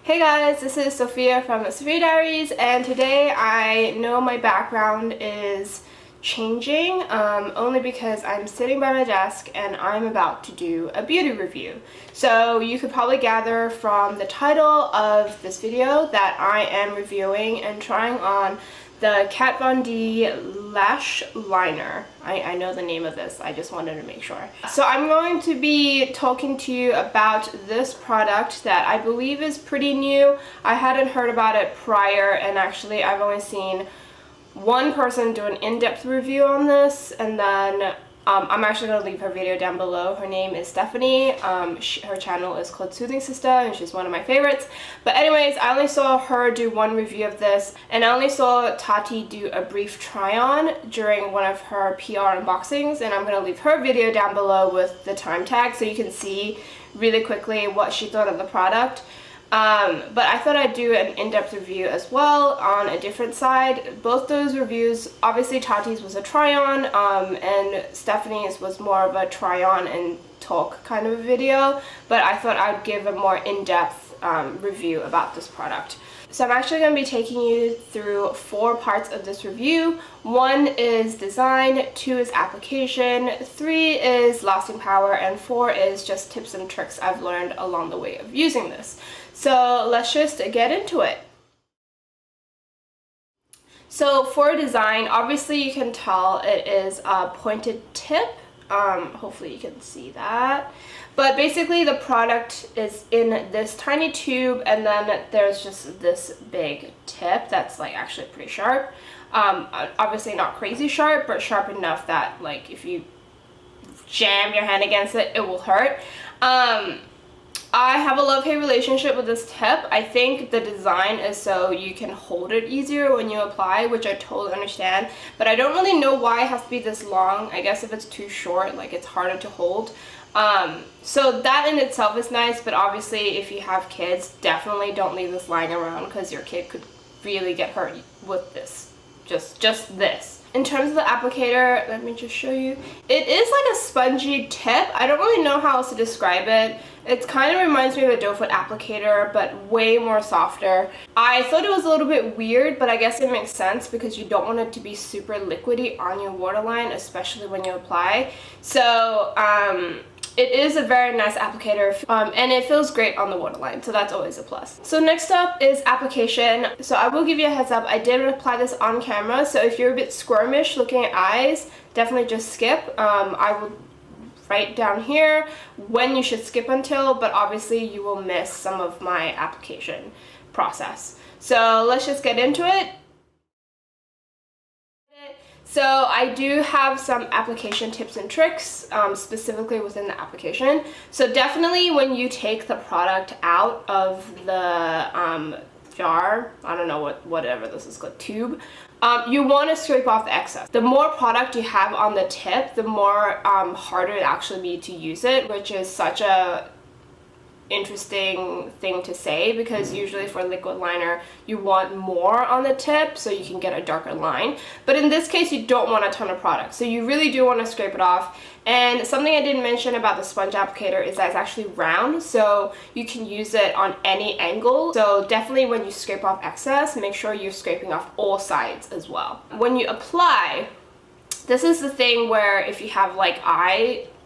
Hey guys, this is Sophia from the Sophia Diaries, and today I know my background is changing only because I'm sitting by my desk and I'm about to do a beauty review. So you could probably gather from the title of this video that I am reviewing and trying on the Kat Von D lash liner. I know the name of this, I just wanted to make sure. So I'm going to be talking to you about this product that I believe is pretty new. I hadn't heard about it prior, and actually I've only seen one person do an in-depth review on this, and then I'm actually going to leave her video down below. Her name is Stephanie. Her channel is called Soothing Sister, and she's one of my favorites. But anyways, I only saw her do one review of this, and I only saw Tati do a brief try-on during one of her PR unboxings, and I'm going to leave her video down below with the time tag so you can see really quickly what she thought of the product. But I thought I'd do an in-depth review as well on a different side. Both those reviews, obviously Tati's was a try-on, and Stephanie's was more of a try-on and talk kind of a video, but I thought I'd give a more in-depth review about this product. So I'm actually going to be taking you through 4 parts of this review. 1 is design, 2 is application, 3 is lasting power, and 4 is just tips and tricks I've learned along the way of using this. So let's just get into it. So for design, obviously you can tell it is a pointed tip. Hopefully you can see that. But basically the product is in this tiny tube, and then there's just this big tip that's like actually pretty sharp. Obviously not crazy sharp, but sharp enough that like if you jam your hand against it, it will hurt. I have a love-hate relationship with this tip. I think the design is so you can hold it easier when you apply, which I totally understand, but I don't really know why it has to be this long. I guess if it's too short, like it's harder to hold. So that in itself is nice, but obviously if you have kids, definitely don't leave this lying around because your kid could really get hurt with this. Just this. In terms of the applicator, let me just show you. It is like a spongy tip. I don't really know how else to describe it. It kind of reminds me of a doe foot applicator, but way more softer. I thought it was a little bit weird, but I guess it makes sense because you don't want it to be super liquidy on your waterline, especially when you apply. So it is a very nice applicator, and it feels great on the waterline, so that's always a plus. So next up is application. So I will give you a heads up, I did apply this on camera, so if you're a bit squirmish looking at eyes, definitely just skip. I will write down here when you should skip until, but obviously you will miss some of my application process. So let's just get into it. So I do have some application tips and tricks specifically within the application. So definitely when you take the product out of the jar, I don't know whatever this is called, tube, you want to scrape off the excess. The more product you have on the tip, the more harder it actually be to use it, which is such a interesting thing to say because usually for liquid liner you want more on the tip so you can get a darker line, but in this case you don't want a ton of product, so you really do want to scrape it off. And something I didn't mention about the sponge applicator is that it's actually round, so you can use it on any angle. So definitely when you scrape off excess, make sure you're scraping off all sides as well. When you apply, this is the thing where if you have like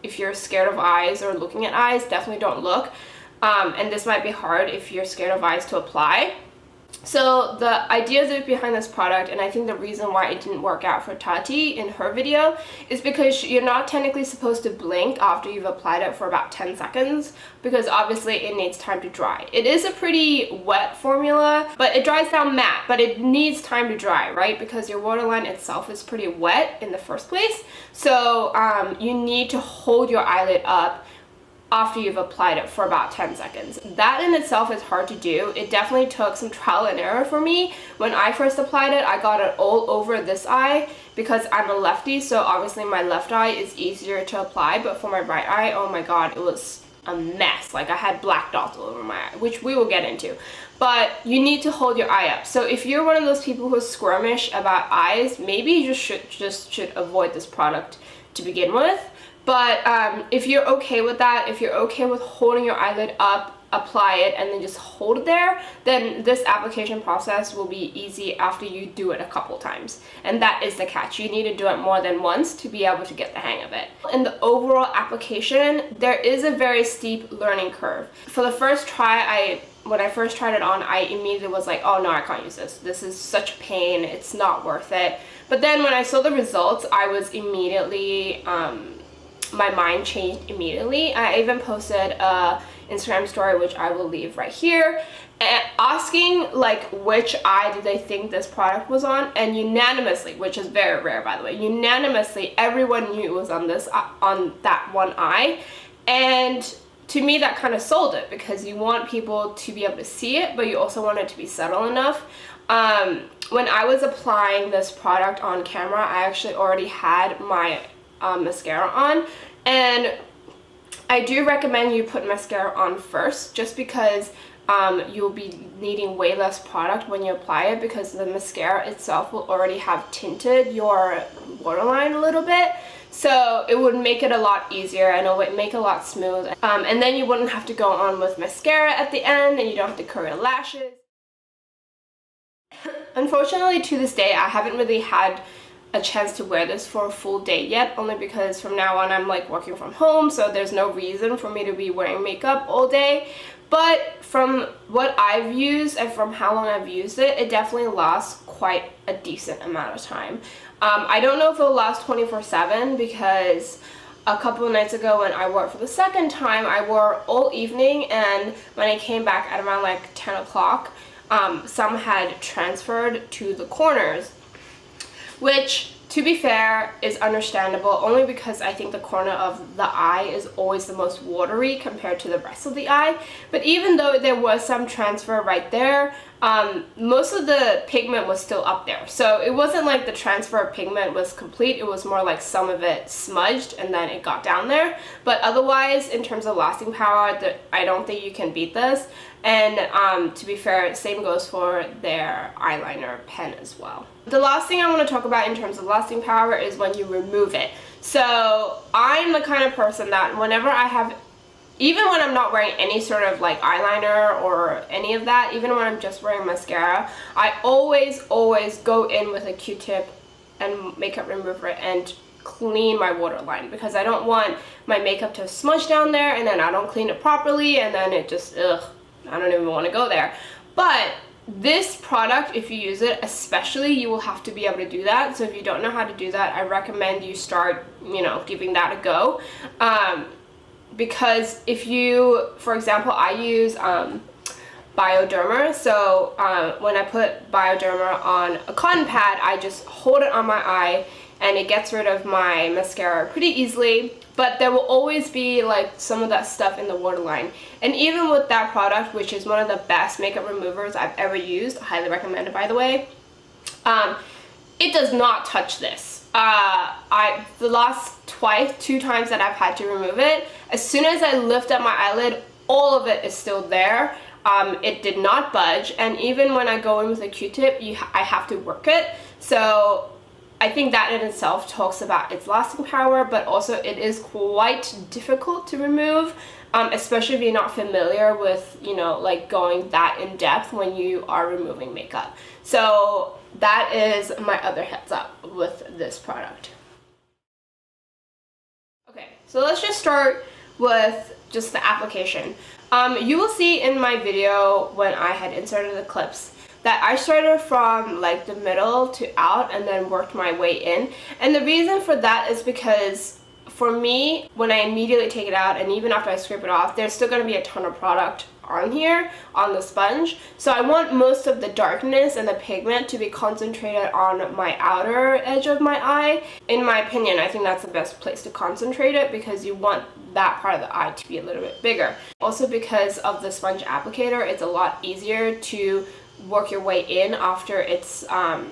if you're scared of eyes or looking at eyes, definitely don't look. And this might be hard if you're scared of eyes to apply. So the idea behind this product, and I think the reason why it didn't work out for Tati in her video, is because you're not technically supposed to blink after you've applied it for about 10 seconds, because obviously it needs time to dry. It is a pretty wet formula, but it dries down matte, but it needs time to dry, right? Because your waterline itself is pretty wet in the first place. So you need to hold your eyelid up after you've applied it for about 10 seconds. That in itself is hard to do. It definitely took some trial and error for me. When I first applied it, I got it all over this eye because I'm a lefty, so obviously my left eye is easier to apply, but for my right eye, oh my god, it was a mess. Like I had black dots all over my eye, which we will get into. But you need to hold your eye up. So if you're one of those people who's squirmish about eyes, maybe you just should avoid this product to begin with. But if you're okay with that, if you're okay with holding your eyelid up apply it and then just hold it there, then this application process will be easy after you do it a couple times. And that is the catch. You need to do it more than once to be able to get the hang of it. In the overall application, there is a very steep learning curve. For the first try, when I first tried it on, I immediately was like, oh no, I can't use this. This is such pain. It's not worth it. But then when I saw the results, I was immediately, my mind changed immediately. I even posted a Instagram story, which I will leave right here, and asking like which eye did they think this product was on, and unanimously, which is very rare by the way, unanimously everyone knew it was on that one eye. And to me that kind of sold it, because you want people to be able to see it, but you also want it to be subtle enough. When I was applying this product on camera, I actually already had my mascara on, and I do recommend you put mascara on first, just because you'll be needing way less product when you apply it, because the mascara itself will already have tinted your waterline a little bit. So it would make it a lot easier and it would make it a lot smooth. And then you wouldn't have to go on with mascara at the end, and you don't have to curl your lashes. Unfortunately, to this day, I haven't really had a chance to wear this for a full day yet, only because from now on I'm like working from home, so there's no reason for me to be wearing makeup all day. But from what I've used and from how long I've used it, it definitely lasts quite a decent amount of time. I don't know if it'll last 24/7, because a couple of nights ago when I wore it for the second time, I wore all evening, and when I came back at around like 10 o'clock, some had transferred to the corners, which, to be fair, is understandable, only because I think the corner of the eye is always the most watery compared to the rest of the eye. But even though there was some transfer right there, most of the pigment was still up there. So it wasn't like the transfer of pigment was complete, it was more like some of it smudged and then it got down there. But otherwise, in terms of lasting power, I don't think you can beat this. And to be fair, same goes for their eyeliner pen as well. The last thing I want to talk about in terms of lasting power is when you remove it. So I'm the kind of person that whenever I have, even when I'm not wearing any sort of like eyeliner or any of that, even when I'm just wearing mascara, I always go in with a Q-tip and makeup remover and clean my waterline, because I don't want my makeup to smudge down there and then I don't clean it properly and then it just, I don't even want to go there. But this product, if you use it especially, you will have to be able to do that. So if you don't know how to do that, I recommend you start, giving that a go. Because if you, for example, I use Bioderma. So when I put Bioderma on a cotton pad, I just hold it on my eye and it gets rid of my mascara pretty easily. But there will always be like some of that stuff in the waterline. And even with that product, which is one of the best makeup removers I've ever used, highly recommended by the way, it does not touch this. The last two times that I've had to remove it, as soon as I lift up my eyelid, all of it is still there. It did not budge, and even when I go in with a Q-tip, I have to work it. So I think that in itself talks about its lasting power, but also it is quite difficult to remove, especially if you're not familiar with, like going that in depth when you are removing makeup. So that is my other heads up with this product. Okay, so let's just start with just the application. You will see in my video when I had inserted the clips that I started from like the middle to out and then worked my way in. And the reason for that is because for me, when I immediately take it out and even after I scrape it off, there's still going to be a ton of product on here on the sponge. So I want most of the darkness and the pigment to be concentrated on my outer edge of my eye. In my opinion, I think that's the best place to concentrate it, because you want that part of the eye to be a little bit bigger. Also, because of the sponge applicator, it's a lot easier to work your way in after it's a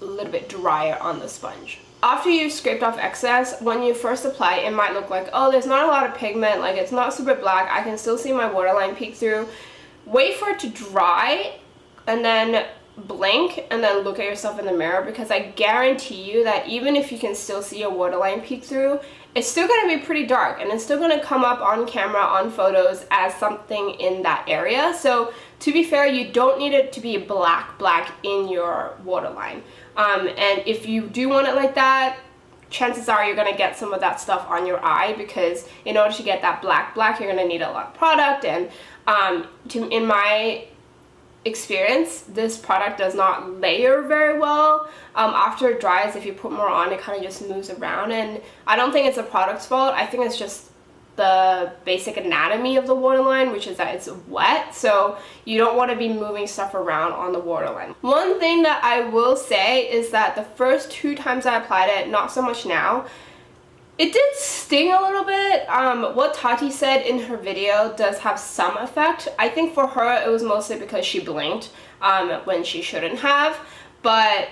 little bit drier on the sponge. After you've scraped off excess, when you first apply, it might look like, oh, there's not a lot of pigment, like it's not super black, I can still see my waterline peek through. Wait for it to dry and then blink and then look at yourself in the mirror, because I guarantee you that even if you can still see your waterline peek through, it's still going to be pretty dark, and it's still going to come up on camera, on photos, as something in that area. So to be fair, you don't need it to be black in your waterline. And if you do want it like that, chances are you're going to get some of that stuff on your eye, because in order to get that black, you're going to need a lot of product. And in my experience, this product does not layer very well. After it dries, if you put more on, it kind of just moves around, and I don't think it's the product's fault. I think it's just the basic anatomy of the waterline, which is that it's wet, so you don't want to be moving stuff around on the waterline. One thing that I will say is that the first 2 times I applied it, not so much now, it did sting a little bit. What Tati said in her video does have some effect. I think for her it was mostly because she blinked when she shouldn't have, but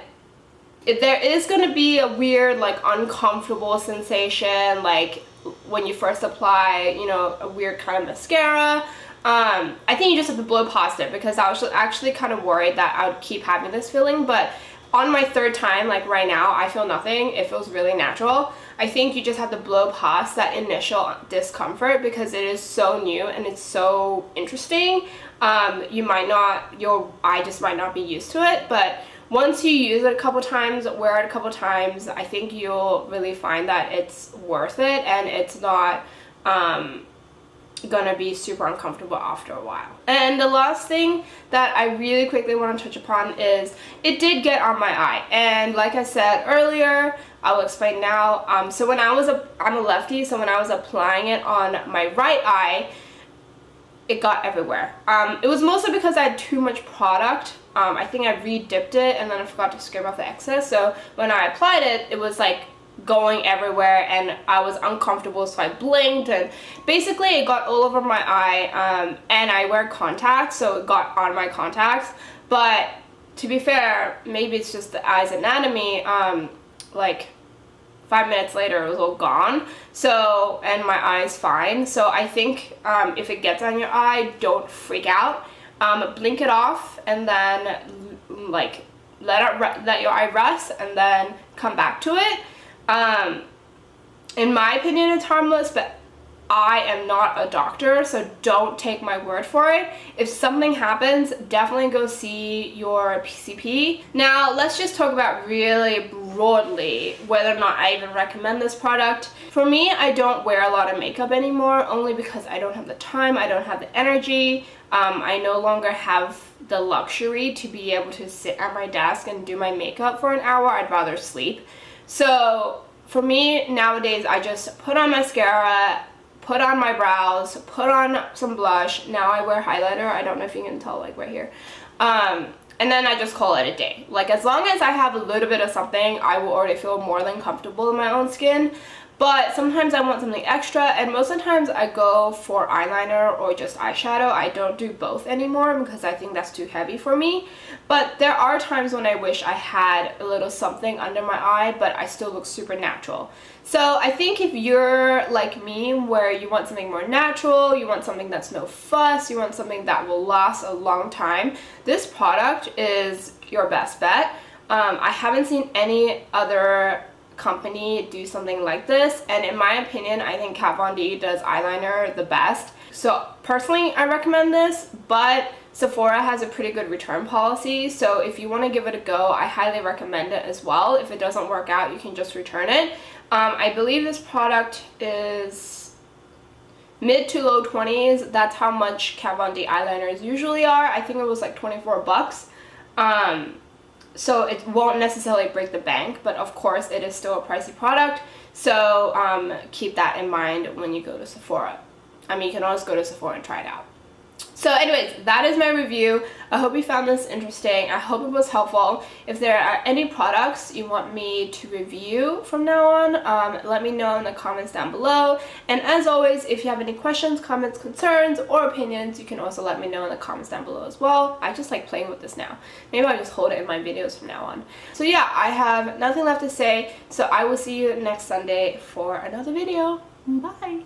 there is going to be a weird, like, uncomfortable sensation, like when you first apply, you know, a weird kind of mascara. I think you just have to blow past it, because I was actually kind of worried that I would keep having this feeling, but on my 3rd time, like right now, I feel nothing. It feels really natural. I think you just have to blow past that initial discomfort, because it is so new and it's so interesting. Your eye just might not be used to it, but once you use it a couple times, wear it a couple times, I think you'll really find that it's worth it, and it's not gonna be super uncomfortable after a while. And the last thing that I really quickly want to touch upon is it did get on my eye, and like I said earlier, I will explain now. So when I'm a lefty, so when I was applying it on my right eye, it got everywhere. It was mostly because I had too much product. I think I re-dipped it and then I forgot to scrape off the excess, so when I applied it, it was like going everywhere and I was uncomfortable, so I blinked, and basically it got all over my eye. And I wear contacts, so it got on my contacts, but to be fair, maybe it's just the eye's anatomy. Like 5 minutes later it was all gone, so, and my eye's fine. So I think if it gets on your eye, don't freak out. Blink it off, and then like let your eye rest, and then come back to it. In my opinion, it's harmless, but I am not a doctor, so don't take my word for it. If something happens, definitely go see your PCP. Now, let's just talk about really broadly whether or not I even recommend this product. For me, I don't wear a lot of makeup anymore, only because I don't have the time, I don't have the energy. I no longer have the luxury to be able to sit at my desk and do my makeup for an hour. I'd rather sleep. So for me, nowadays, I just put on mascara, put on my brows, put on some blush. Now I wear highlighter. I don't know if you can tell, like right here. And then I just call it a day. Like, as long as I have a little bit of something, I will already feel more than comfortable in my own skin. But sometimes I want something extra, and most of the times I go for eyeliner or just eyeshadow. I don't do both anymore because I think that's too heavy for me. But there are times when I wish I had a little something under my eye, but I still look super natural. So I think if you're like me, where you want something more natural, you want something that's no fuss, you want something that will last a long time, this product is your best bet. I haven't seen any other company do something like this, and in my opinion, I think Kat Von D does eyeliner the best. So personally, I recommend this, but Sephora has a pretty good return policy, so if you want to give it a go, I highly recommend it as well. If it doesn't work out, you can just return it. I believe this product is mid to low 20s. That's how much Kat Von D eyeliners usually are. I think it was like 24 bucks. So it won't necessarily break the bank, but of course it is still a pricey product. So keep that in mind when you go to Sephora. I mean, you can always go to Sephora and try it out. So anyways, that is my review. I hope you found this interesting. I hope it was helpful. If there are any products you want me to review from now on, let me know in the comments down below. And as always, if you have any questions, comments, concerns, or opinions, you can also let me know in the comments down below as well. I just like playing with this now. Maybe I'll just hold it in my videos from now on. So yeah, I have nothing left to say, so I will see you next Sunday for another video. Bye!